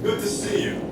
Good to see you.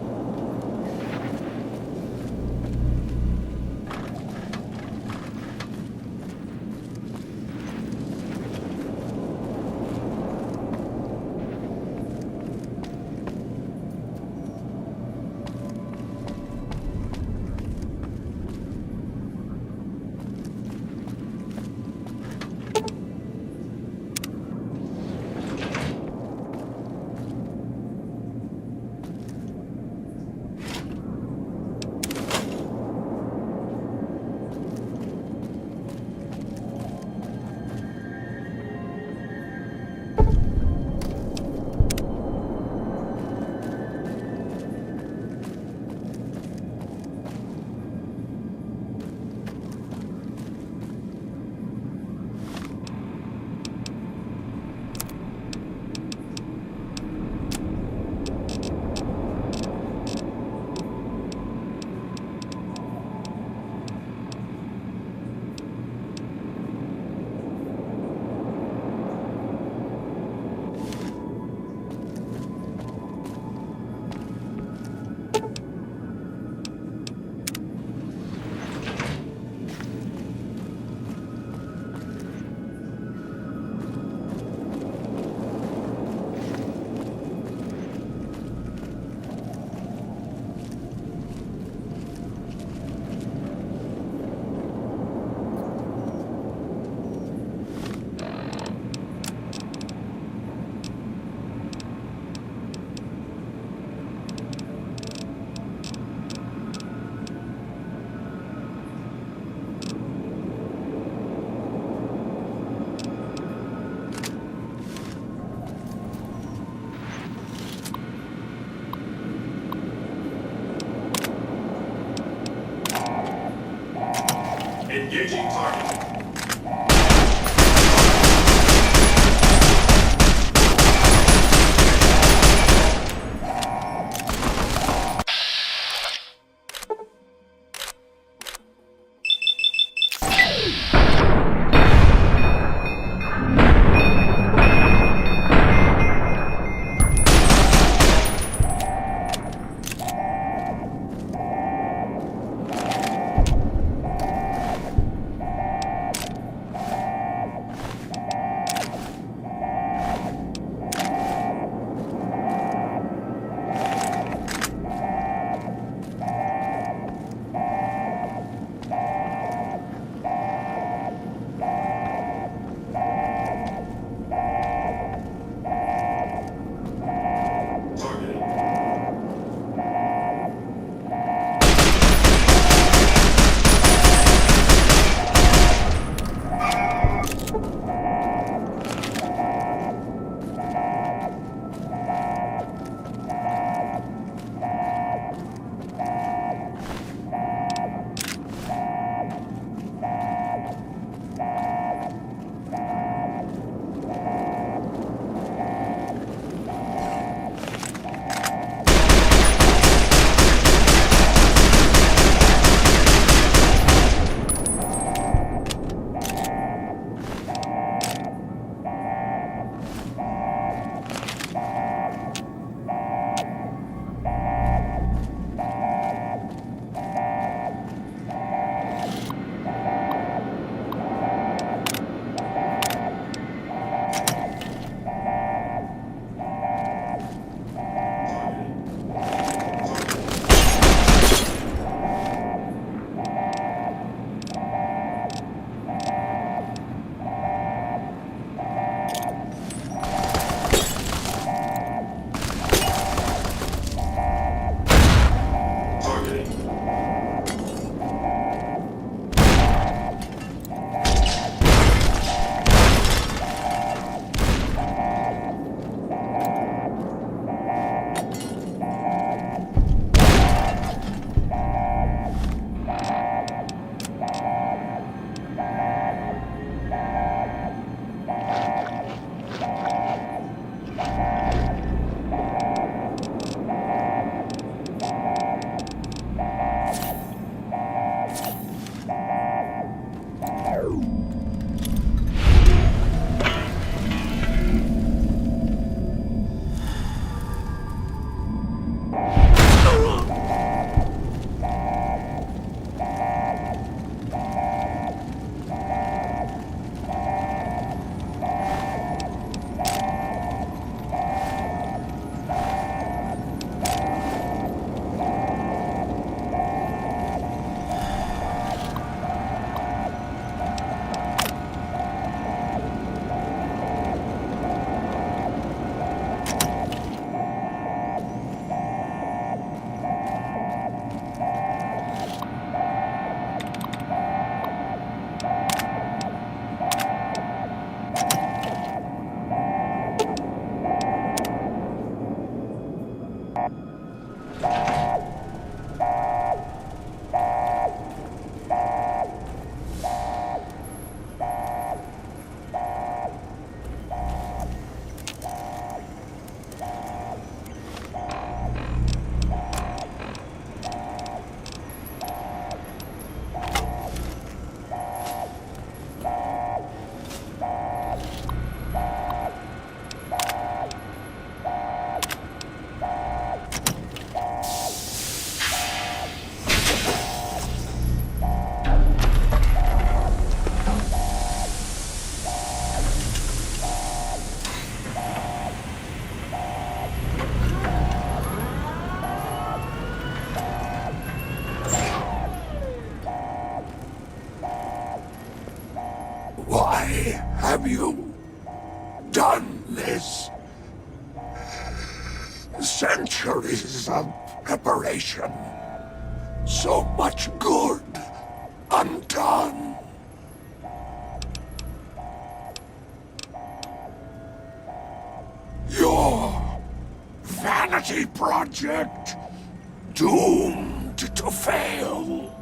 Why have you done this? Centuries of preparation. So much good undone. Your vanity project doomed to fail.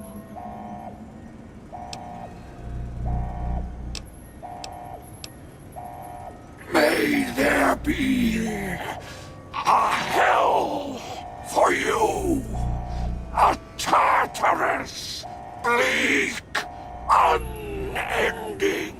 May there be a hell for you. A Tartarus, bleak, unending.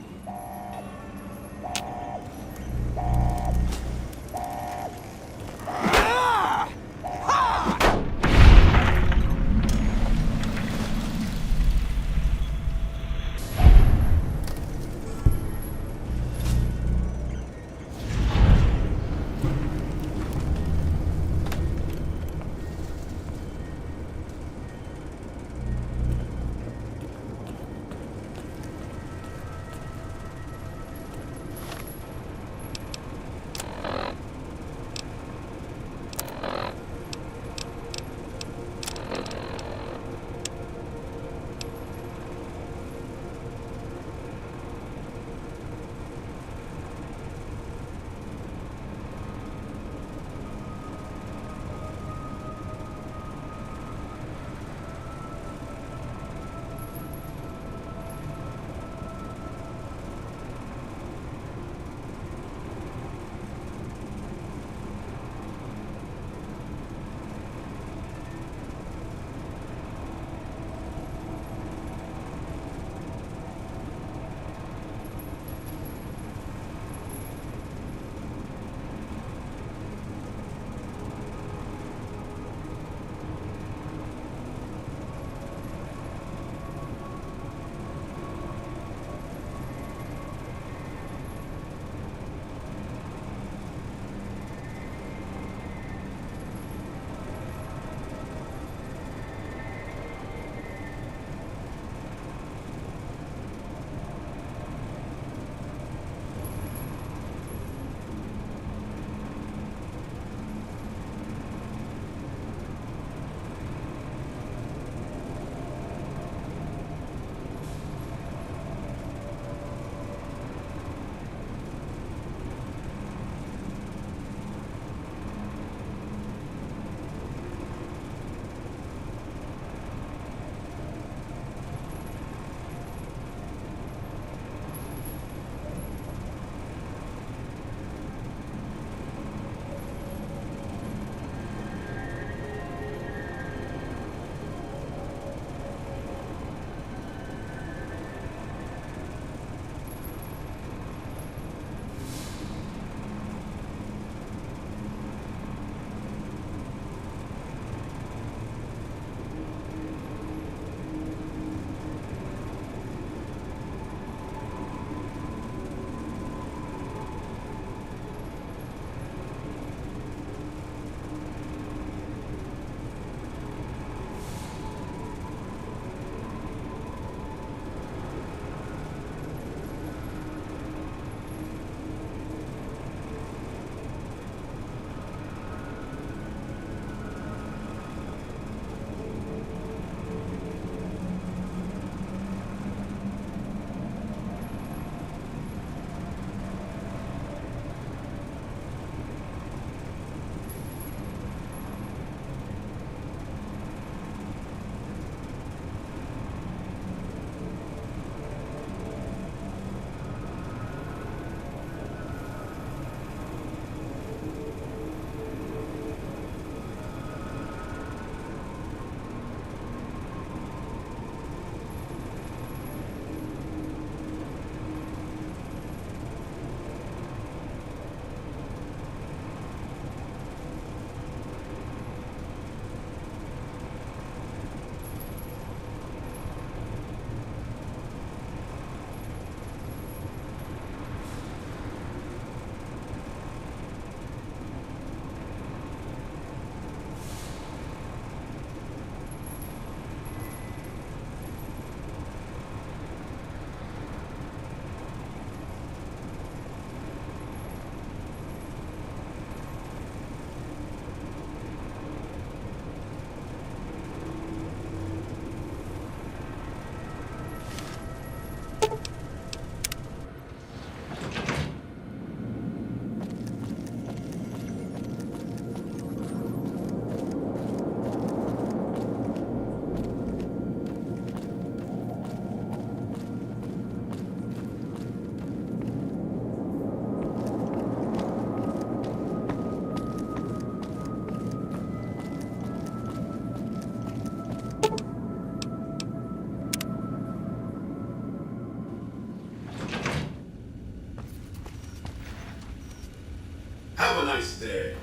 nice day.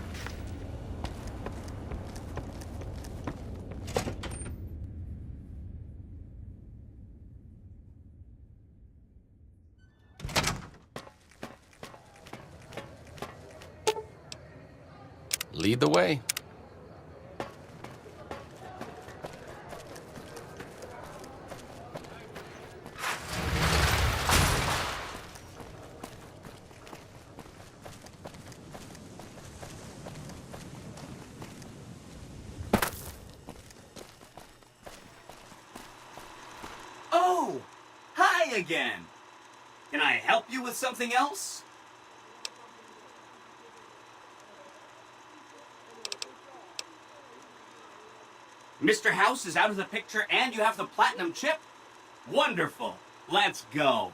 Lead the way. Oh! Hi again! Can I help you with something else? Mr. House is out of the picture and you have the platinum chip? Wonderful! Let's go!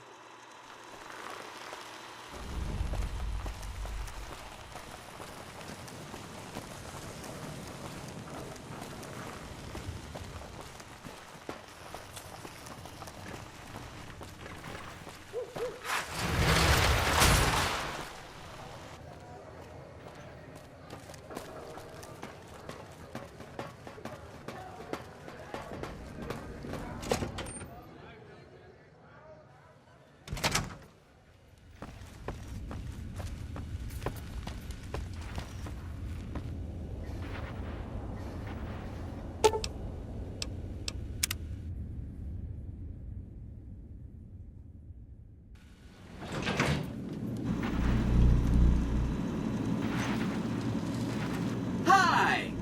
Hi!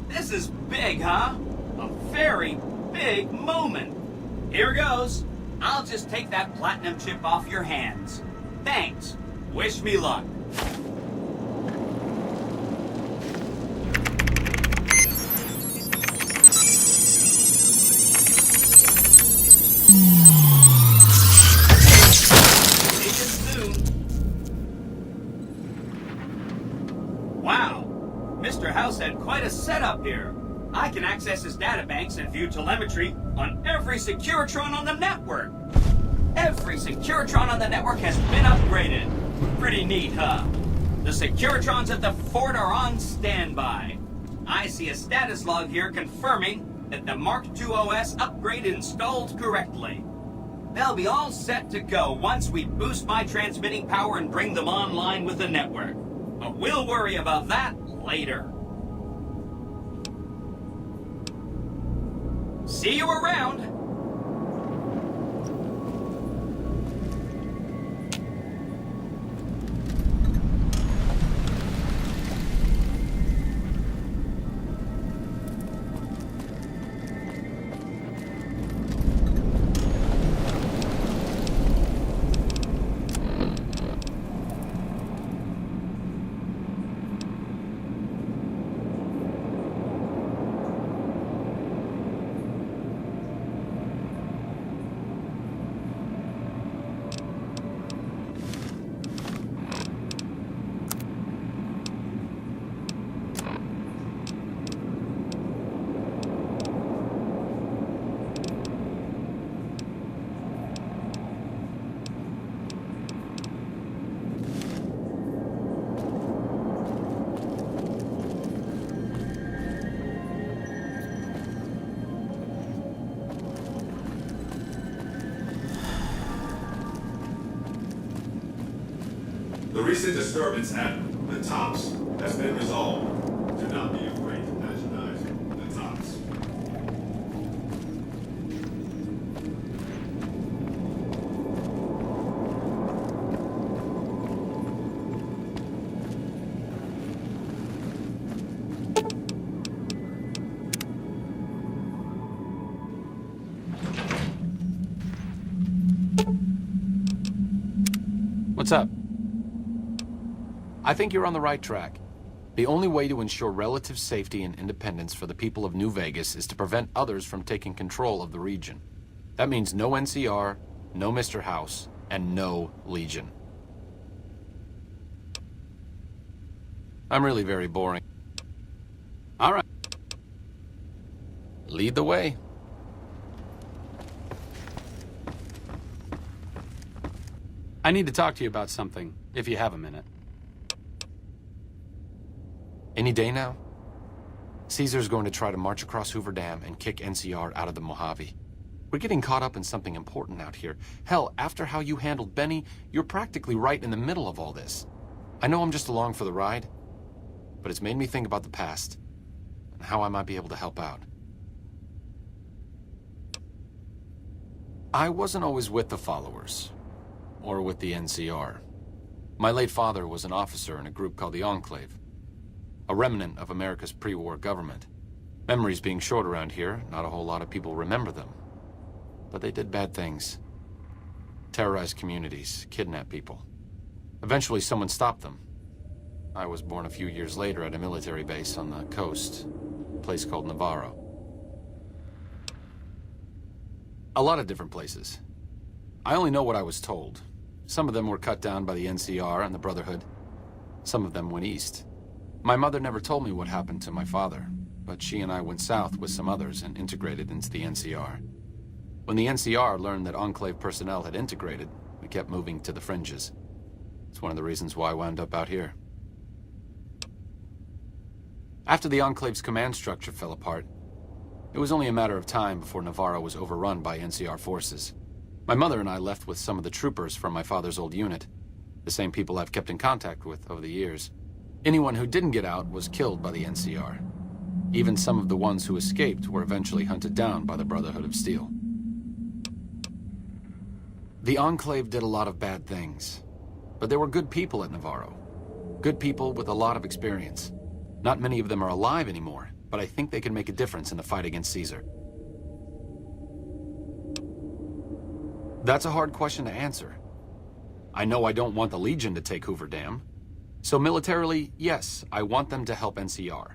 This is big, huh? A very big moment. Here goes. I'll just take that platinum chip off your hands. Thanks. Wish me luck. See you soon. Wow. Mr. House had quite a setup here. I can access his databanks and view telemetry on every Securitron on the network. Every Securitron on the network has been upgraded. Pretty neat, huh? The Securitrons at the fort are on standby. I see a status log here confirming that the Mark II OS upgrade installed correctly. They'll be all set to go once we boost my transmitting power and bring them online with the network. But we'll worry about that later. See you around! The recent disturbance at the Tops has been resolved. Do not be afraid to patronize the Tops. What's up? I think you're on the right track. The only way to ensure relative safety and independence for the people of New Vegas is to prevent others from taking control of the region. That means no NCR, no Mr. House, and no Legion. I'm really very boring. All right. Lead the way. I need to talk to you about something, if you have a minute. Any day now? Caesar's going to try to march across Hoover Dam and kick NCR out of the Mojave. We're getting caught up in something important out here. Hell, after how you handled Benny, you're practically right in the middle of all this. I know I'm just along for the ride, but it's made me think about the past and how I might be able to help out. I wasn't always with the followers, or with the NCR. My late father was an officer in a group called the Enclave, a remnant of America's pre-war government. Memories being short around here, not a whole lot of people remember them. But they did bad things. Terrorized communities, kidnapped people. Eventually someone stopped them. I was born a few years later at a military base on the coast, a place called Navarro. A lot of different places. I only know what I was told. Some of them were cut down by the NCR and the Brotherhood. Some of them went east. My mother never told me what happened to my father, but she and I went south with some others and integrated into the NCR. When the NCR learned that Enclave personnel had integrated, we kept moving to the fringes. It's one of the reasons why I wound up out here. After the Enclave's command structure fell apart, it was only a matter of time before Navarro was overrun by NCR forces. My mother and I left with some of the troopers from my father's old unit, the same people I've kept in contact with over the years. Anyone who didn't get out was killed by the NCR. Even some of the ones who escaped were eventually hunted down by the Brotherhood of Steel. The Enclave did a lot of bad things, but there were good people at Navarro. Good people with a lot of experience. Not many of them are alive anymore, but I think they can make a difference in the fight against Caesar. That's a hard question to answer. I know I don't want the Legion to take Hoover Dam. So militarily, yes, I want them to help NCR.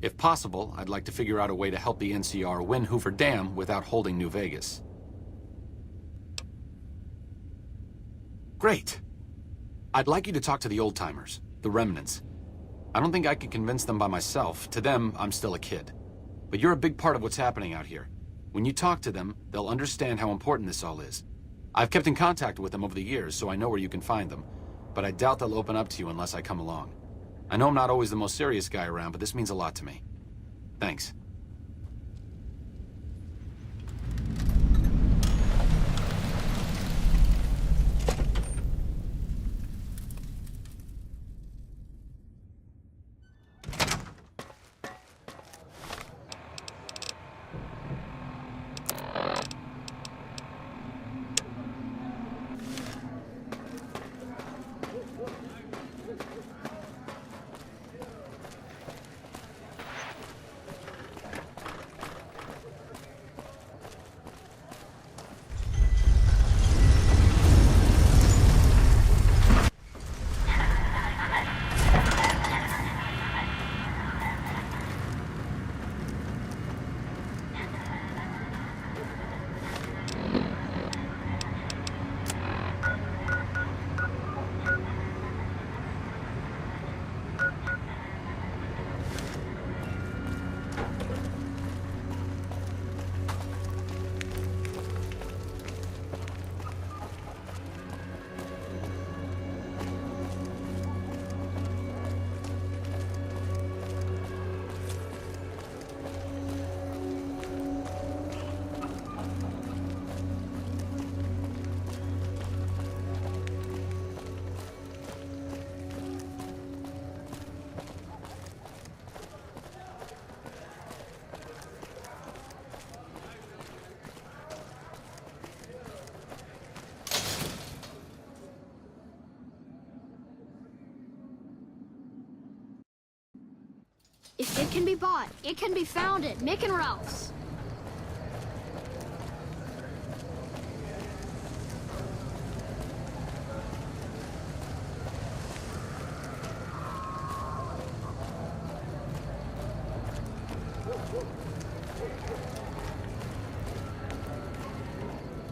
If possible, I'd like to figure out a way to help the NCR win Hoover Dam without holding New Vegas. Great. I'd like you to talk to the old-timers, the remnants. I don't think I could convince them by myself. To them, I'm still a kid. But you're a big part of what's happening out here. When you talk to them, they'll understand how important this all is. I've kept in contact with them over the years, so I know where you can find them. But I doubt they'll open up to you unless I come along. I know I'm not always the most serious guy around, but this means a lot to me. Thanks. If it can be bought, it can be found at Mick and Ralph's.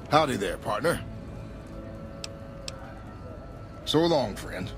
Howdy there, partner. So long, friend.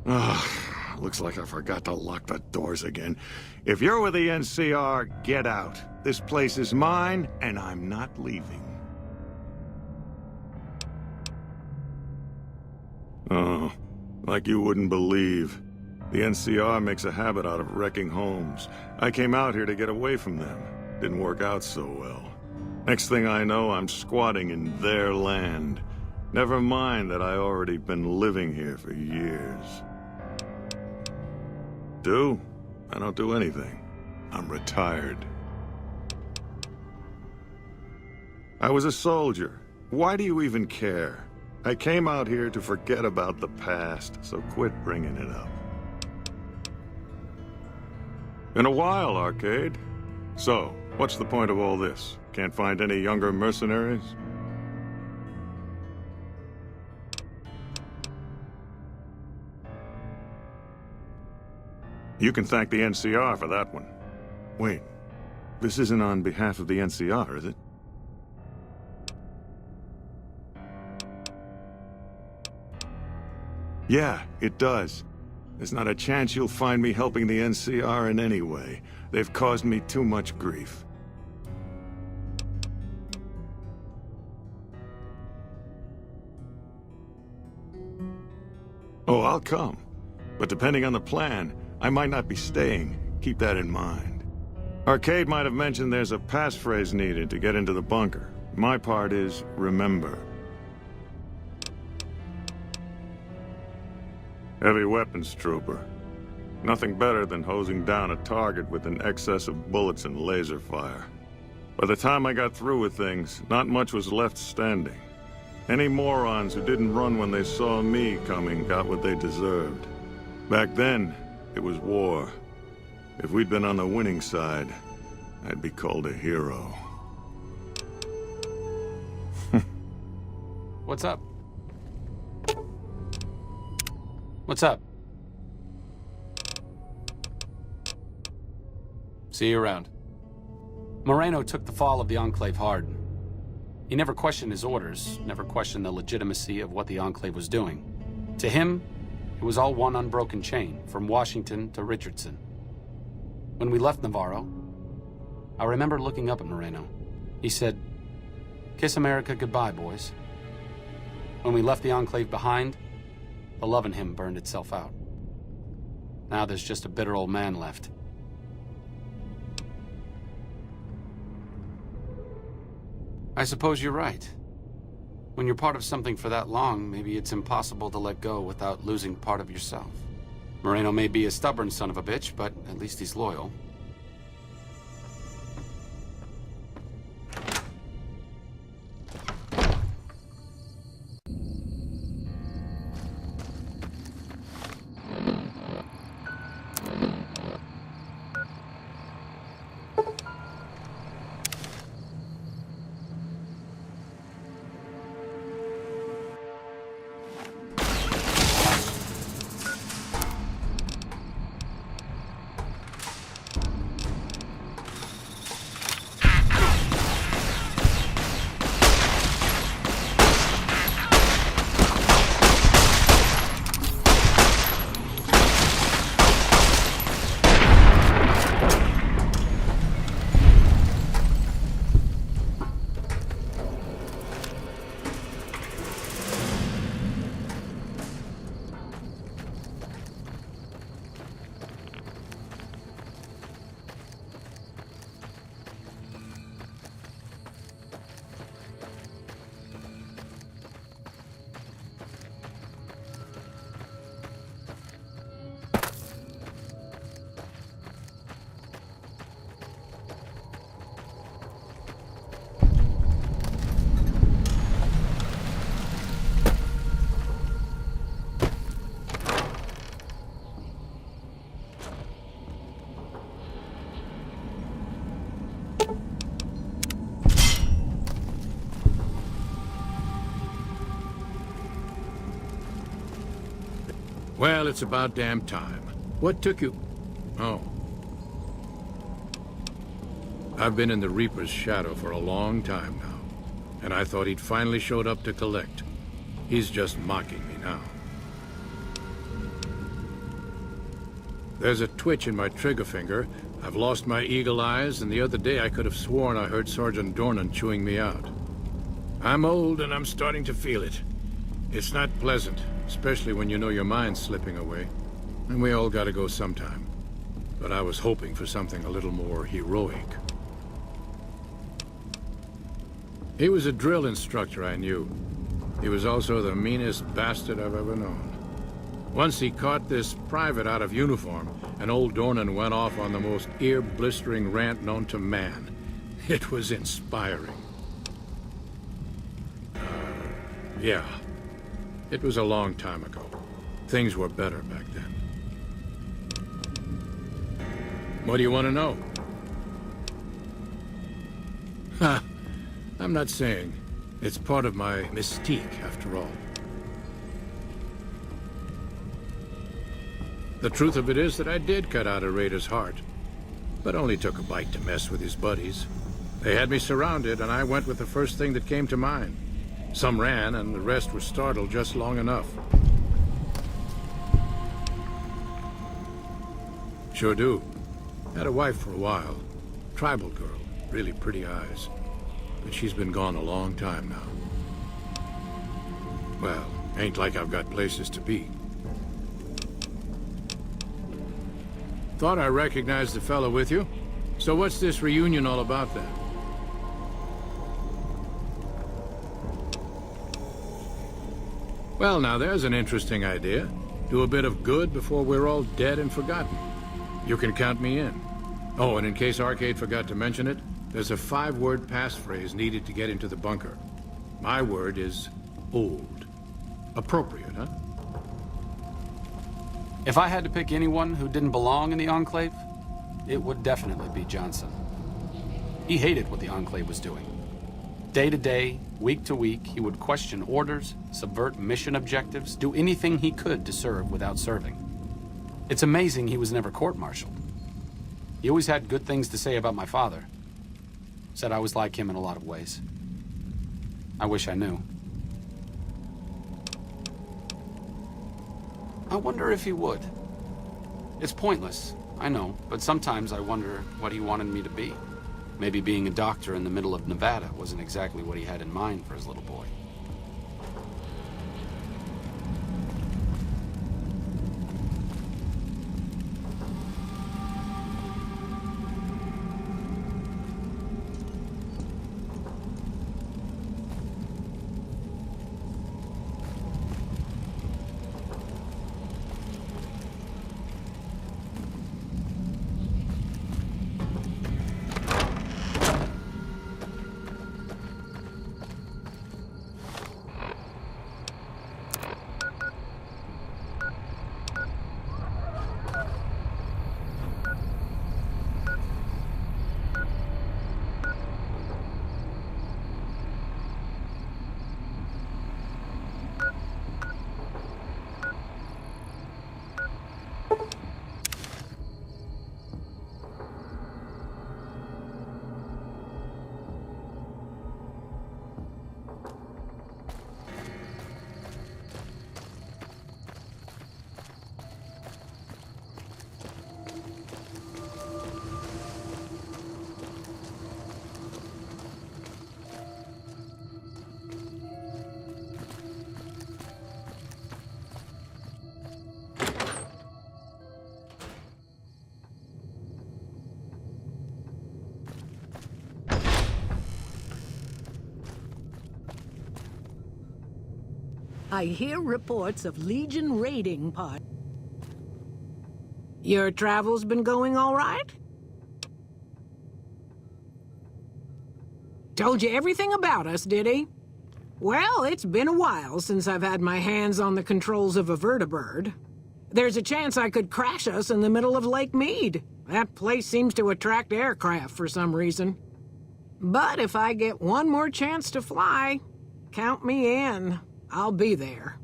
Looks like I forgot to lock the doors again. If you're with the NCR, get out. This place is mine, and I'm not leaving. Oh, like you wouldn't believe. The NCR makes a habit out of wrecking homes. I came out here to get away from them. Didn't work out so well. Next thing I know, I'm squatting in their land. Never mind that I already been living here for years. I don't do anything. I'm retired. I was a soldier. Why do you even care? I came out here to forget about the past, so quit bringing it up. Been a while, Arcade. So, what's the point of all this? Can't find any younger mercenaries? You can thank the NCR for that one. Wait, this isn't on behalf of the NCR, is it? Yeah, it does. There's not a chance you'll find me helping the NCR in any way. They've caused me too much grief. Oh, I'll come. But depending on the plan, I might not be staying. Keep that in mind. Arcade might have mentioned there's a passphrase needed to get into the bunker. My part is, remember. Heavy weapons trooper. Nothing better than hosing down a target with an excess of bullets and laser fire. By the time I got through with things, not much was left standing. Any morons who didn't run when they saw me coming got what they deserved. Back then, it was war. If we'd been on the winning side, I'd be called a hero. What's up? What's up? See you around. Moreno took the fall of the Enclave hard. He never questioned his orders, never questioned the legitimacy of what the Enclave was doing. To him, it was all one unbroken chain, from Washington to Richardson. When we left Navarro, I remember looking up at Moreno. He said, "Kiss America goodbye, boys." When we left the Enclave behind, the love in him burned itself out. Now there's just a bitter old man left. I suppose you're right. When you're part of something for that long, maybe it's impossible to let go without losing part of yourself. Moreno may be a stubborn son of a bitch, but at least he's loyal. Well, it's about damn time. What took you? Oh. I've been in the Reaper's shadow for a long time now, and I thought he'd finally showed up to collect. He's just mocking me now. There's a twitch in my trigger finger. I've lost my eagle eyes, and the other day I could have sworn I heard Sergeant Dornan chewing me out. I'm old and I'm starting to feel it. It's not pleasant, especially when you know your mind's slipping away. And we all gotta go sometime. But I was hoping for something a little more heroic. He was a drill instructor I knew. He was also the meanest bastard I've ever known. Once he caught this private out of uniform, and old Dornan went off on the most ear-blistering rant known to man. It was inspiring. Yeah. It was a long time ago. Things were better back then. What do you want to know? Ha! I'm not saying. It's part of my mystique, after all. The truth of it is that I did cut out a raider's heart, but only took a bite to mess with his buddies. They had me surrounded, and I went with the first thing that came to mind. Some ran, and the rest were startled just long enough. Sure do. Had a wife for a while. Tribal girl, really pretty eyes. But she's been gone a long time now. Well, ain't like I've got places to be. Thought I recognized the fellow with you. So what's this reunion all about then? Well, now there's an interesting idea. Do a bit of good before we're all dead and forgotten. You can count me in. Oh, and in case Arcade forgot to mention it, there's a 5-word passphrase needed to get into the bunker. My word is old. Appropriate, huh? If I had to pick anyone who didn't belong in the Enclave, it would definitely be Johnson. He hated what the Enclave was doing. Day to day, week to week, he would question orders, subvert mission objectives, do anything he could to serve without serving. It's amazing he was never court-martialed. He always had good things to say about my father. Said I was like him in a lot of ways. I wish I knew. I wonder if he would. It's pointless, I know, but sometimes I wonder what he wanted me to be. Maybe being a doctor in the middle of Nevada wasn't exactly what he had in mind for his little boy. I hear reports of Legion raiding part. Your travels been going all right? Told you everything about us, did he? Well, it's been a while since I've had my hands on the controls of a vertibird. There's a chance I could crash us in the middle of Lake Mead. That place seems to attract aircraft for some reason. But if I get one more chance to fly, count me in. I'll be there.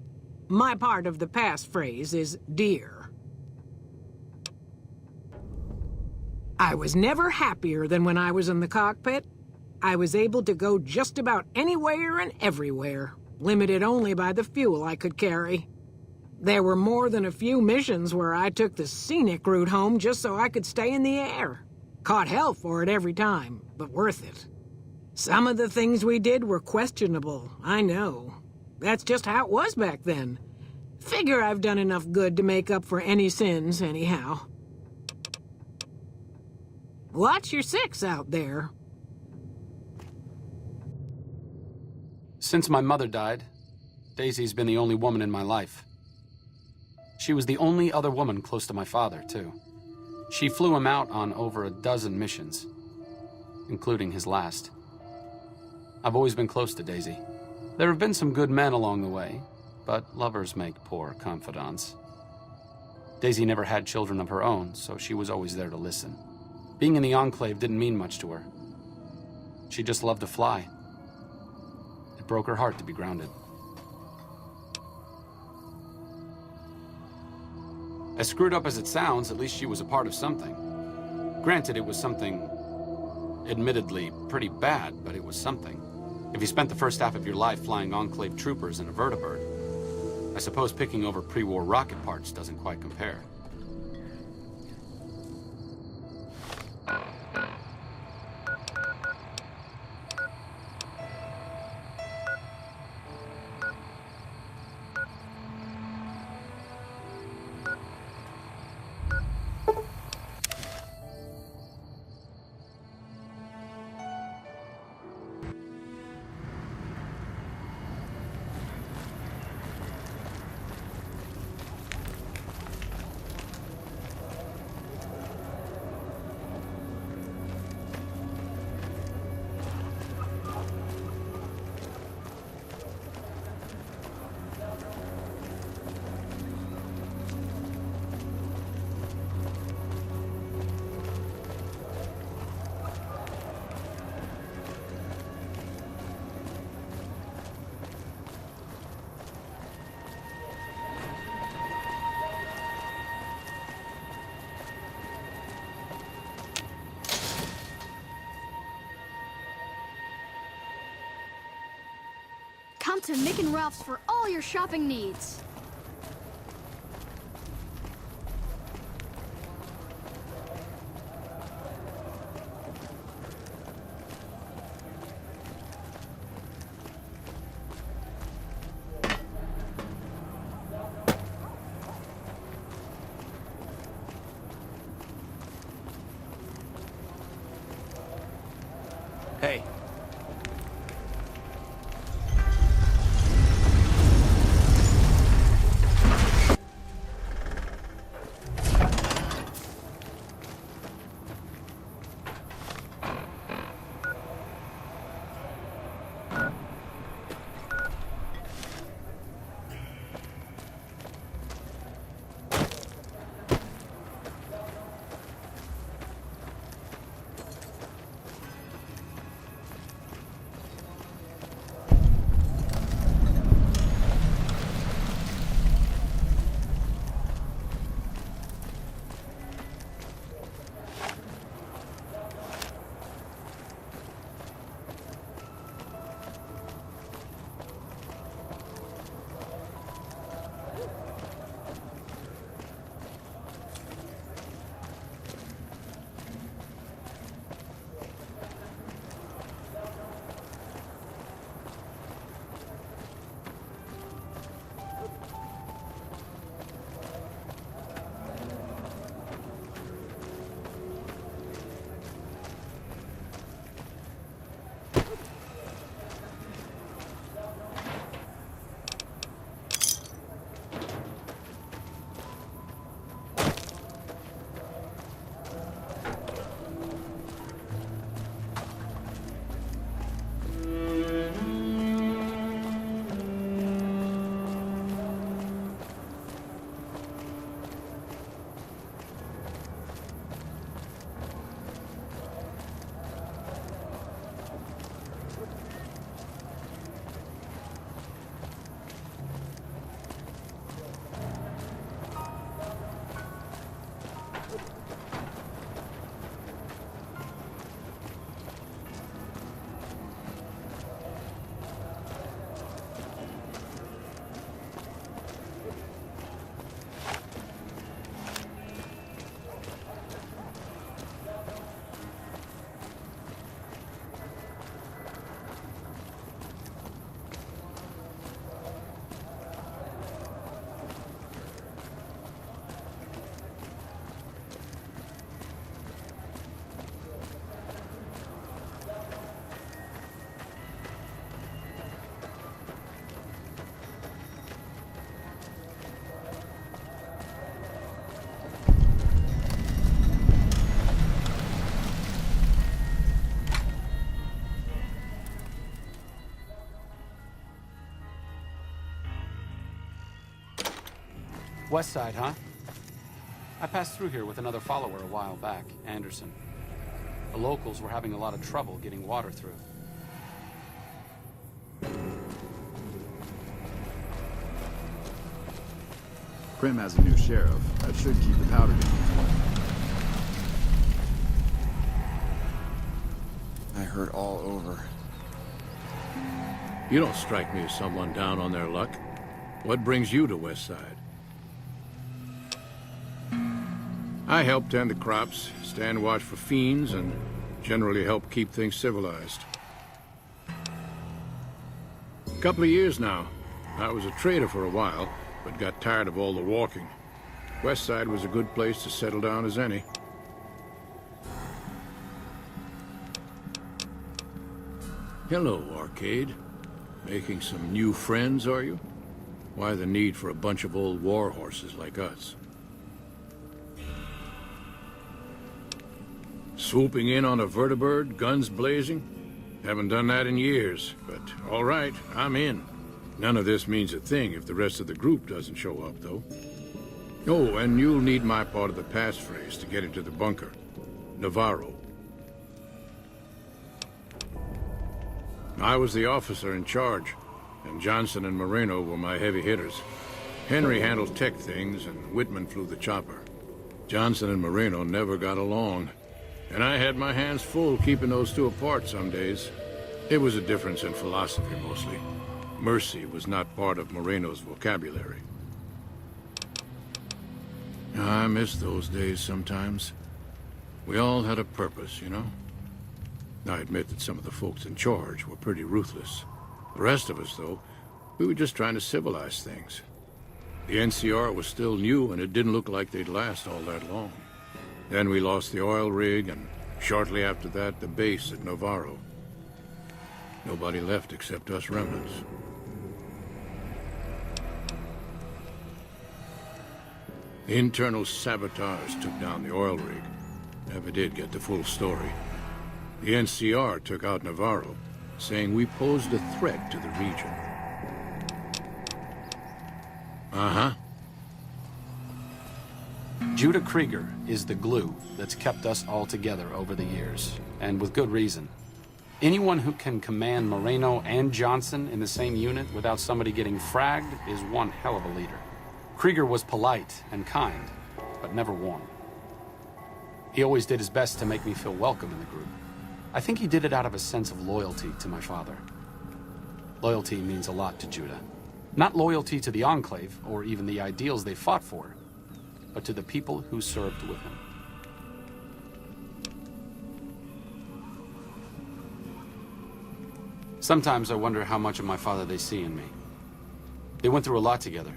My part of the passphrase is dear. I was never happier than when I was in the cockpit. I was able to go just about anywhere and everywhere, limited only by the fuel I could carry. There were more than a few missions where I took the scenic route home just so I could stay in the air. Caught hell for it every time, but worth it. Some of the things we did were questionable, I know. That's just how it was back then. Figure I've done enough good to make up for any sins, anyhow. Watch your six out there. Since my mother died, Daisy's been the only woman in my life. She was the only other woman close to my father, too. She flew him out on over a dozen missions, including his last. I've always been close to Daisy. There have been some good men along the way, but lovers make poor confidants. Daisy never had children of her own, so she was always there to listen. Being in the Enclave didn't mean much to her. She just loved to fly. It broke her heart to be grounded. As screwed up as it sounds, at least she was a part of something. Granted, it was something admittedly pretty bad, but it was something. If you spent the first half of your life flying Enclave troopers in a vertibird, I suppose picking over pre-war rocket parts doesn't quite compare. Come to Mick and Ralph's for all your shopping needs. Hey. West Side, huh? I passed through here with another follower a while back, Anderson. The locals were having a lot of trouble getting water through. Krim has a new sheriff. That should keep the powder down. I hurt all over. You don't strike me as someone down on their luck. What brings you to West Side? I help tend the crops, stand watch for fiends, and generally help keep things civilized. A couple of years now. I was a trader for a while, but got tired of all the walking. West Side was a good place to settle down as any. Hello, Arcade. Making some new friends, are you? Why the need for a bunch of old war horses like us? Swooping in on a vertibird, guns blazing? Haven't done that in years, but all right, I'm in. None of this means a thing if the rest of the group doesn't show up, though. Oh, and you'll need my part of the passphrase to get into the bunker. Navarro. I was the officer in charge, and Johnson and Moreno were my heavy hitters. Henry handled tech things, and Whitman flew the chopper. Johnson and Moreno never got along, and I had my hands full keeping those two apart some days. It was a difference in philosophy, mostly. Mercy was not part of Moreno's vocabulary. I miss those days sometimes. We all had a purpose, you know? I admit that some of the folks in charge were pretty ruthless. The rest of us, though, we were just trying to civilize things. The NCR was still new, and it didn't look like they'd last all that long. Then we lost the oil rig, and shortly after that, the base at Navarro. Nobody left except us remnants. The internal sabotage took down the oil rig. Never did get the full story. The NCR took out Navarro, saying we posed a threat to the region. Uh-huh. Judah Krieger is the glue that's kept us all together over the years, and with good reason. Anyone who can command Moreno and Johnson in the same unit without somebody getting fragged is one hell of a leader. Krieger was polite and kind, but never warm. He always did his best to make me feel welcome in the group. I think he did it out of a sense of loyalty to my father. Loyalty means a lot to Judah. Not loyalty to the Enclave, or even the ideals they fought for, but to the people who served with him. Sometimes I wonder how much of my father they see in me. They went through a lot together,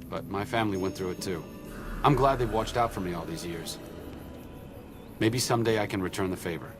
but my family went through it too. I'm glad they've watched out for me all these years. Maybe someday I can return the favor.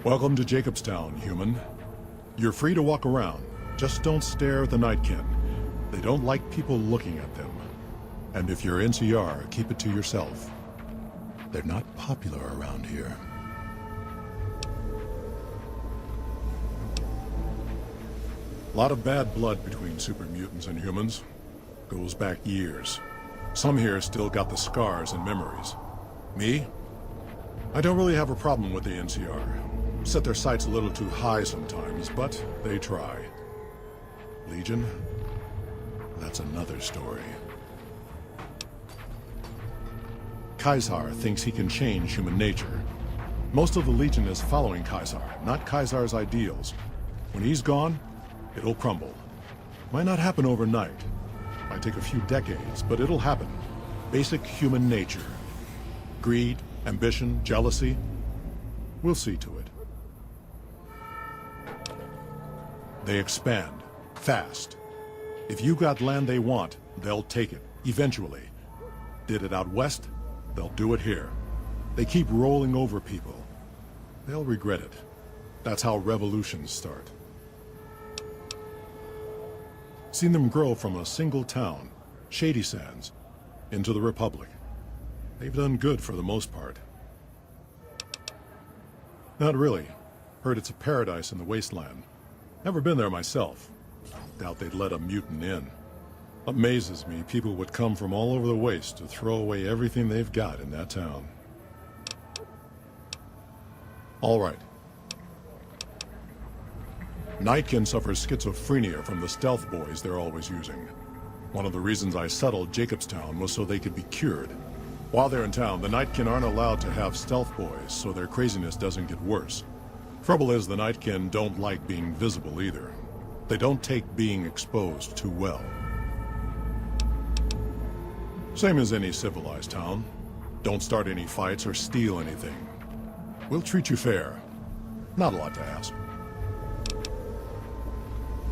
Welcome to Jacobstown, human. You're free to walk around. Just don't stare at the Nightkin. They don't like people looking at them. And if you're NCR, keep it to yourself. They're not popular around here. A lot of bad blood between super mutants and humans. Goes back years. Some here still got the scars and memories. Me? I don't really have a problem with the NCR. Set their sights a little too high sometimes, but they try. Legion? That's another story. Kaisar thinks he can change human nature. Most of the Legion is following Kaisar, not Kaisar's ideals. When he's gone, it'll crumble. Might not happen overnight. Might take a few decades, but it'll happen. Basic human nature. Greed, ambition, jealousy. We'll see to it. They expand. Fast. If you got land they want, they'll take it. Eventually. Did it out west? They'll do it here. They keep rolling over people. They'll regret it. That's how revolutions start. Seen them grow from a single town, Shady Sands, into the Republic. They've done good for the most part. Not really. Heard it's a paradise in the wasteland. Never been there myself. Doubt they'd let a mutant in. Amazes me people would come from all over the waste to throw away everything they've got in that town. All right. Nightkin suffers schizophrenia from the stealth boys they're always using. One of the reasons I settled Jacobstown was so they could be cured. While they're in town, the Nightkin aren't allowed to have stealth boys, so their craziness doesn't get worse. Trouble is, the Nightkin don't like being visible either. They don't take being exposed too well. Same as any civilized town. Don't start any fights or steal anything. We'll treat you fair. Not a lot to ask.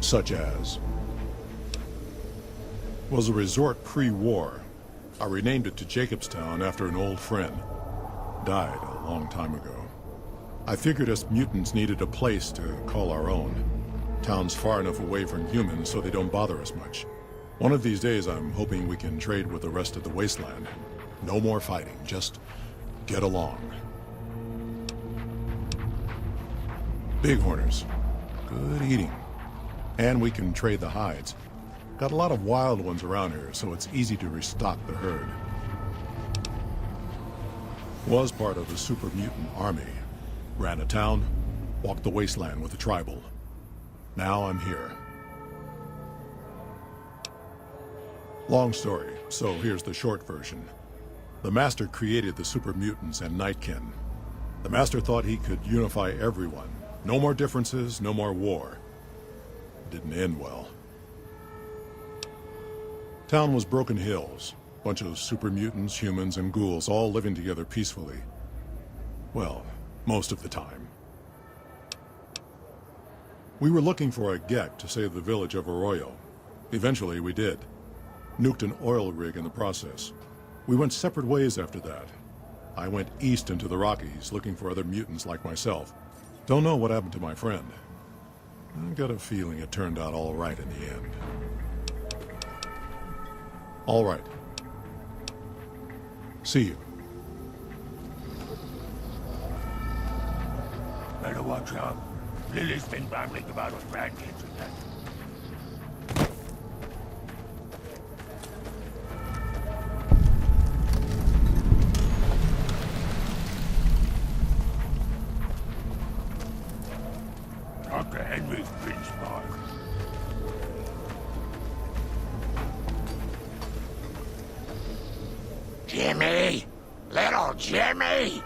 Such as... was a resort pre-war. I renamed it to Jacobstown after an old friend. Died a long time ago. I figured us mutants needed a place to call our own. Town's far enough away from humans so they don't bother us much. One of these days I'm hoping we can trade with the rest of the wasteland. No more fighting, just get along. Bighorners. Good eating. And we can trade the hides. Got a lot of wild ones around here, so it's easy to restock the herd. Was part of the super mutant army. Ran a town, walked the wasteland with a tribal. Now I'm here. Long story, so here's the short version. The Master created the super mutants and Nightkin. The Master thought he could unify everyone. No more differences, no more war. Didn't end well. Town was Broken Hills. Bunch of super mutants, humans, and ghouls all living together peacefully. Well, most of the time. We were looking for a Gek to save the village of Arroyo. Eventually, we did. Nuked an oil rig in the process. We went separate ways after that. I went east into the Rockies, looking for other mutants like myself. Don't know what happened to my friend. I got a feeling it turned out all right in the end. All right. See you. Better watch out. Lily's been babbling about her grandkids and that. Dr. Henry's been smart. Jimmy! Little Jimmy!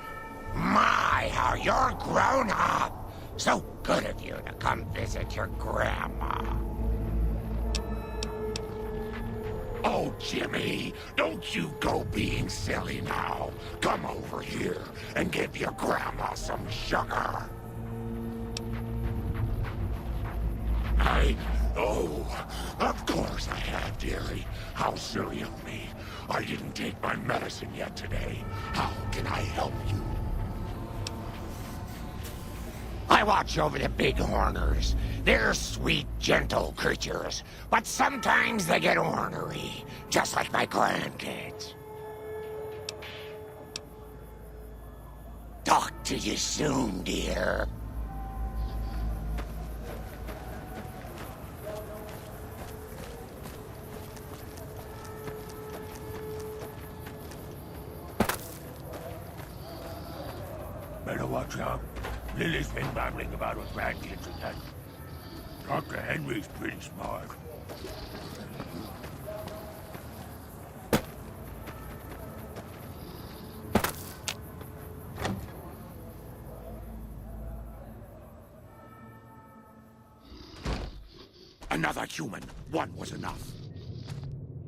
My, how you're grown up! So good of you to come visit your grandma. Oh, Jimmy, don't you go being silly now. Come over here and give your grandma some sugar. Oh, of course I have, dearie. How silly of me. I didn't take my medicine yet today. How can I help you? watch over the bighorners. They're sweet, gentle creatures, but sometimes they get ornery, just like my grandkids. Talk to you soon, dear. Better watch out. Lily's been babbling about her grandkids and that. Dr. Henry's pretty smart. Another human. One was enough.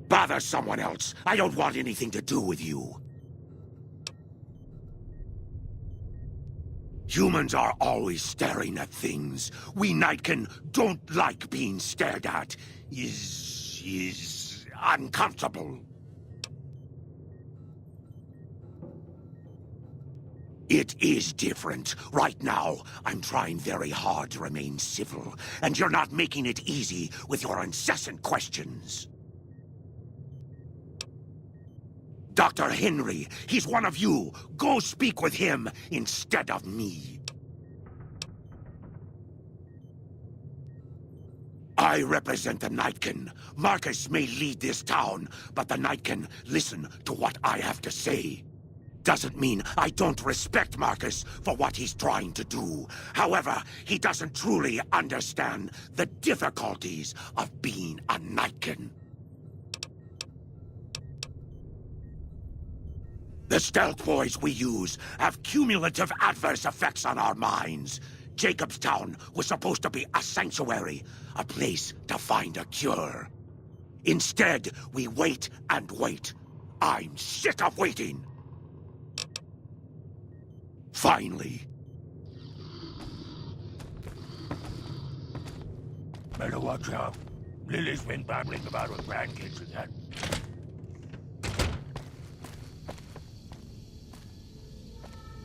Bother someone else. I don't want anything to do with you. Humans are always staring at things. We Nightkin don't like being stared at. Is uncomfortable. It is different. Right now, I'm trying very hard to remain civil, and you're not making it easy with your incessant questions. Dr. Henry, he's one of you. Go speak with him instead of me. I represent the Nightkin. Marcus may lead this town, but the Nightkin listen to what I have to say. Doesn't mean I don't respect Marcus for what he's trying to do. However, he doesn't truly understand the difficulties of being a Nightkin. The stealth boys we use have cumulative adverse effects on our minds. Jacobstown was supposed to be a sanctuary, a place to find a cure. Instead, we wait and wait. I'm sick of waiting. Finally. Better watch out. Lily's been babbling about her grandkids and that.